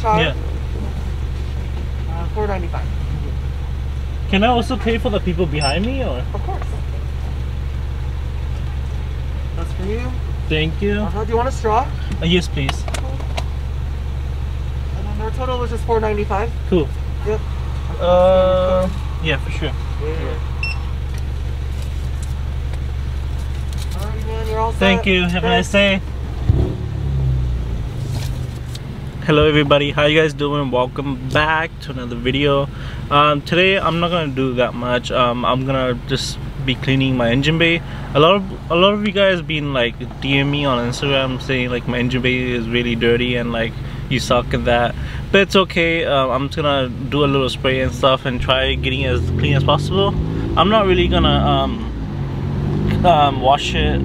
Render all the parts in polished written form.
shower? Yeah. $4.95. Can I also pay for the people behind me, or? Of course. That's for you. Thank you. Do you want a straw? Yes, please. And then our total was just $4.95. Cool. Yep. Yeah, for sure. Yeah. Alright, man, you're all set. Thank you. Have a nice day. Hello everybody, how you guys doing? Welcome back to another video. Today I'm not gonna do that much. I'm gonna just be cleaning my engine bay. A lot of you guys been like DM me on Instagram saying like my engine bay is really dirty and like you suck at that, but it's okay. I'm just gonna do a little spray and stuff and try getting as clean as possible. I'm not really gonna wash it.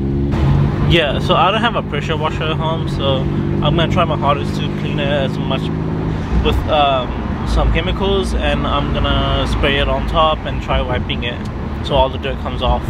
Yeah, so I don't have a pressure washer at home, so I'm gonna try my hardest to clean it as much with some chemicals, and I'm gonna spray it on top and try wiping it so all the dirt comes off.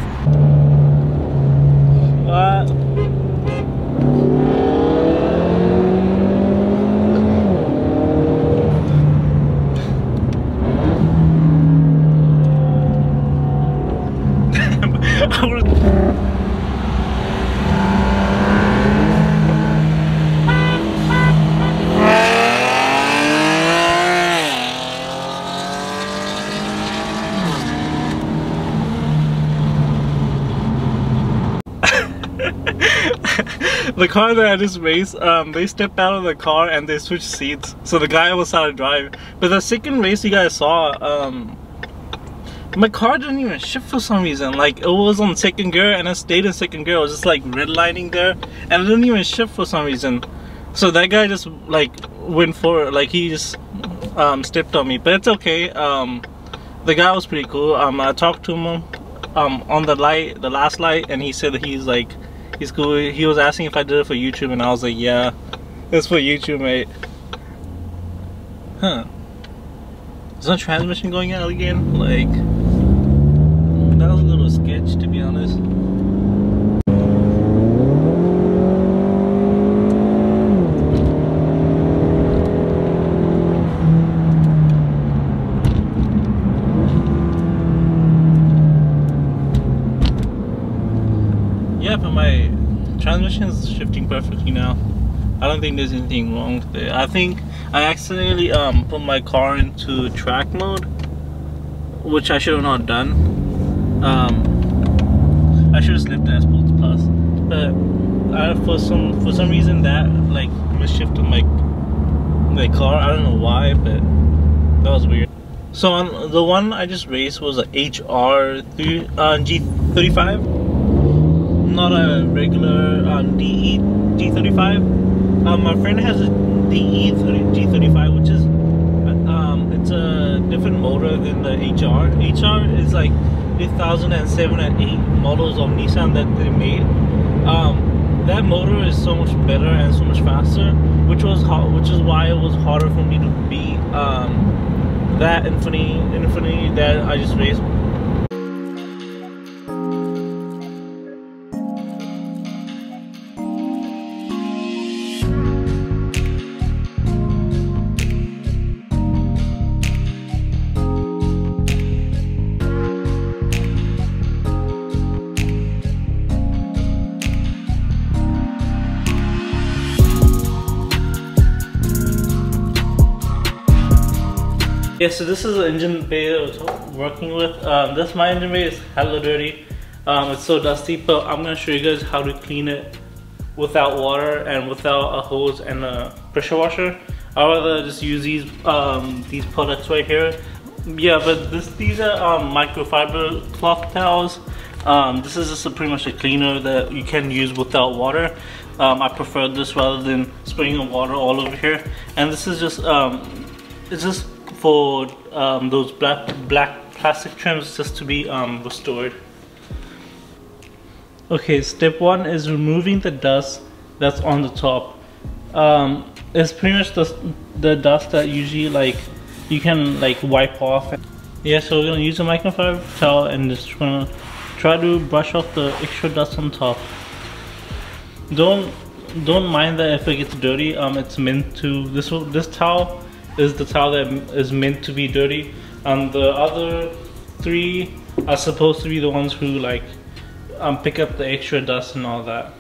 The car that I just raced, they stepped out of the car and they switched seats, so the guy was out to drive. But the second race you guys saw, my car didn't even shift for some reason. Like, it was on second gear and it stayed in second gear. It was just like redlining there, and it didn't even shift for some reason. So that guy just like went for it, like he just stepped on me. But it's okay. The guy was pretty cool. I talked to him on the last light, and he said that he's cool. He was asking if I did it for YouTube, and I was like, yeah, it's for YouTube, mate. Huh. Is the transmission going out again? Like, that was a little sketch, to be honest. Yeah, but my transmission is shifting perfectly now. I don't think there's anything wrong with it. I think I accidentally put my car into track mode, which I should have not done. I should have slipped that Sports Plus, but for some reason that like misshifted my car. I don't know why, but that was weird. So on the one I just raced was a HR G35. Not a regular DE G35. My friend has a DE G35, which is it's a different motor than the HR. HR is like 2007 and 8 models of Nissan that they made. That motor is so much better and so much faster, which is why it was harder for me to beat that Infiniti that I just raced. Yeah, so this is the engine bay that I was working with. This my engine bay is hella dirty. It's so dusty, but I'm gonna show you guys how to clean it without water and without a hose and a pressure washer. I'd rather just use these products right here. Yeah, but these are microfiber cloth towels. This is just pretty much a cleaner that you can use without water. I prefer this rather than spraying water all over here. And this is just it's just for those black plastic trims just to be restored. Okay, step one is removing the dust that's on the top. It's pretty much the dust that usually like you can like wipe off. Yeah, so we're gonna use a microfiber towel and just gonna try to brush off the extra dust on top. Don't don't mind that if it gets dirty. It's meant to. This towel is the towel that is meant to be dirty. The other 3 are supposed to be the ones who like pick up the extra dust and all that.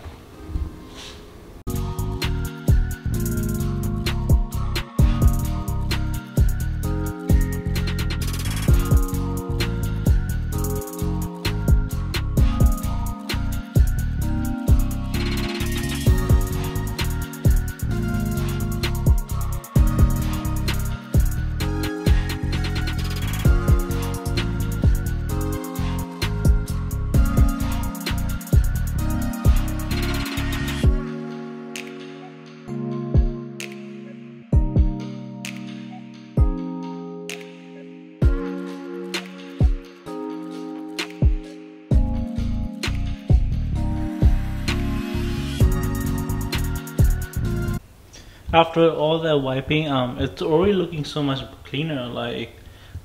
After all that wiping, it's already looking so much cleaner. Like,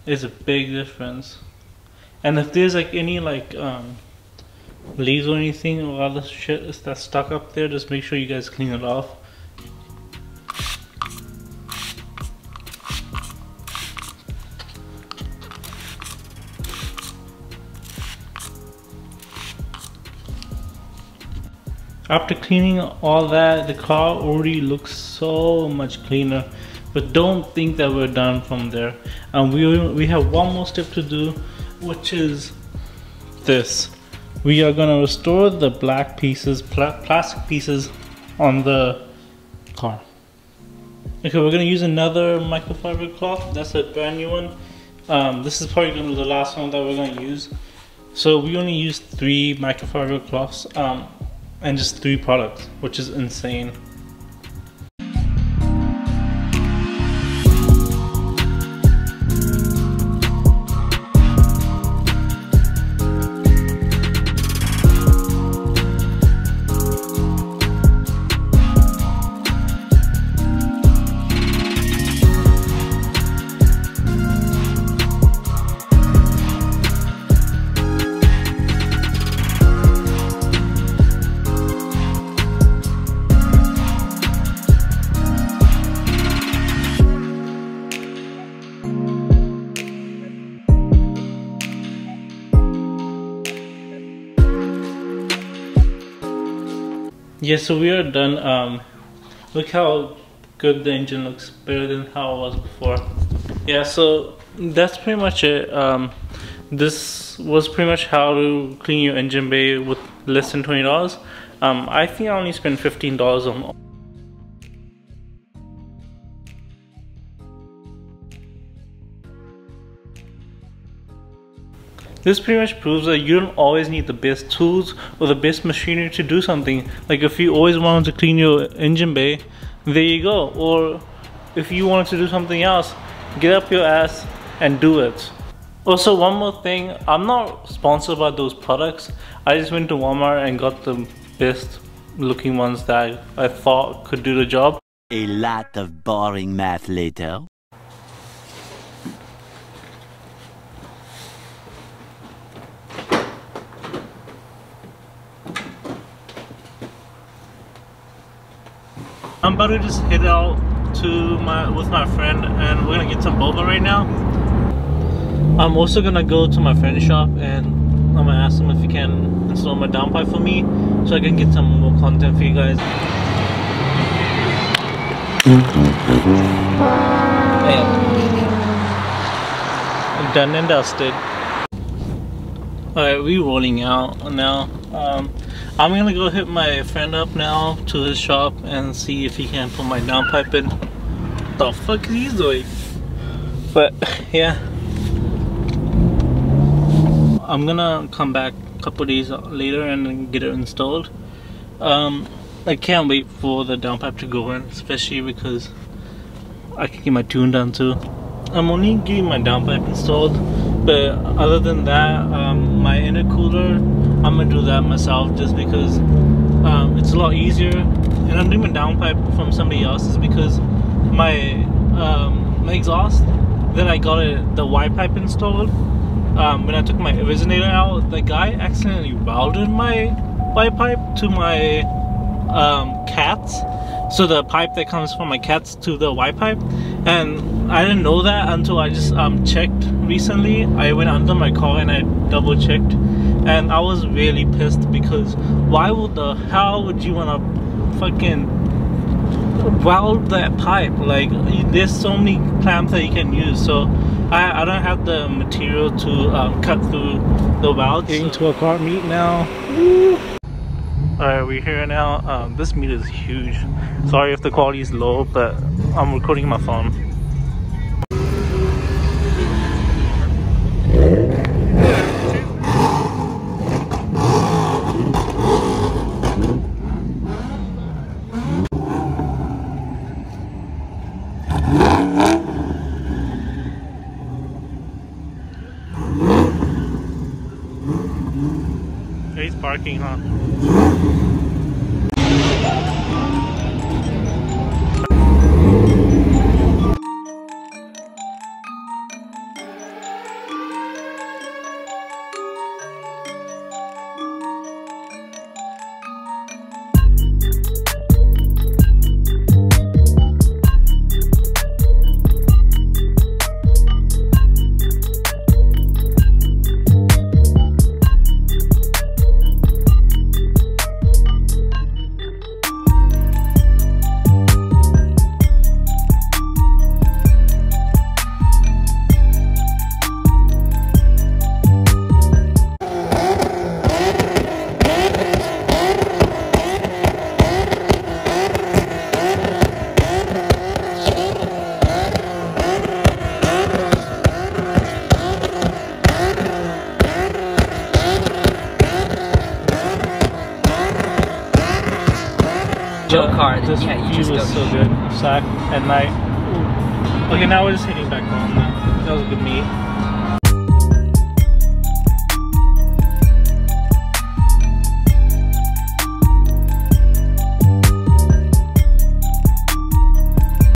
it's a big difference. And if there's like any like leaves or anything or other shit that's stuck up there, just make sure you guys clean it off. After cleaning all that, the car already looks so much cleaner. But don't think that we're done from there. We have one more step to do, which is this. We are gonna restore the black pieces, plastic pieces on the car. Okay, we're gonna use another microfiber cloth. That's a brand new one. This is probably gonna be the last one that we're gonna use. So we only use 3 microfiber cloths. And just 3 products, which is insane. Yeah, so we are done. Look how good the engine looks, better than how it was before. Yeah, so that's pretty much it. This was pretty much how to clean your engine bay with less than $20. I think I only spent $15 on. This pretty much proves that you don't always need the best tools or the best machinery to do something. Like if you always wanted to clean your engine bay, there you go. Or if you wanted to do something else, get up your ass and do it. Also, one more thing, I'm not sponsored by those products. I just went to Walmart and got the best looking ones that I thought could do the job. A lot of boring math later. I'm about to just head out with my friend, and we're gonna get some boba right now. I'm also gonna go to my friend's shop and I'm gonna ask him if he can install my downpipe for me, so I can get some more content for you guys. And done and dusted. Alright, we're rolling out now. I'm gonna go hit my friend up now to his shop and see if he can put my downpipe in. What the fuck is he doing? But yeah, I'm gonna come back a couple days later and get it installed. I can't wait for the downpipe to go in, especially because I can get my tune done too. I'm only getting my downpipe installed, but other than that, my intercooler, I'm gonna do that myself just because it's a lot easier. And I'm doing my downpipe from somebody else's because my my exhaust that I got the Y pipe installed, when I took my resonator out, the guy accidentally welded my Y pipe to my cats. So the pipe that comes from my cats to the Y pipe, and I didn't know that until I just checked recently. I went under my car and I double checked, and I was really pissed because why would the hell would you want to fucking weld that pipe? Like, there's so many clamps that you can use, so I don't have the material to cut through the weld. Getting to a car meet now. Woo. Alright, we're here now. This meet is huge. Sorry if the quality is low, but I'm recording my phone. He's barking, huh? Joe car, This yeah, you view just was go. so good. Sac at night. Okay, now we're just heading back home now. That was a good meet.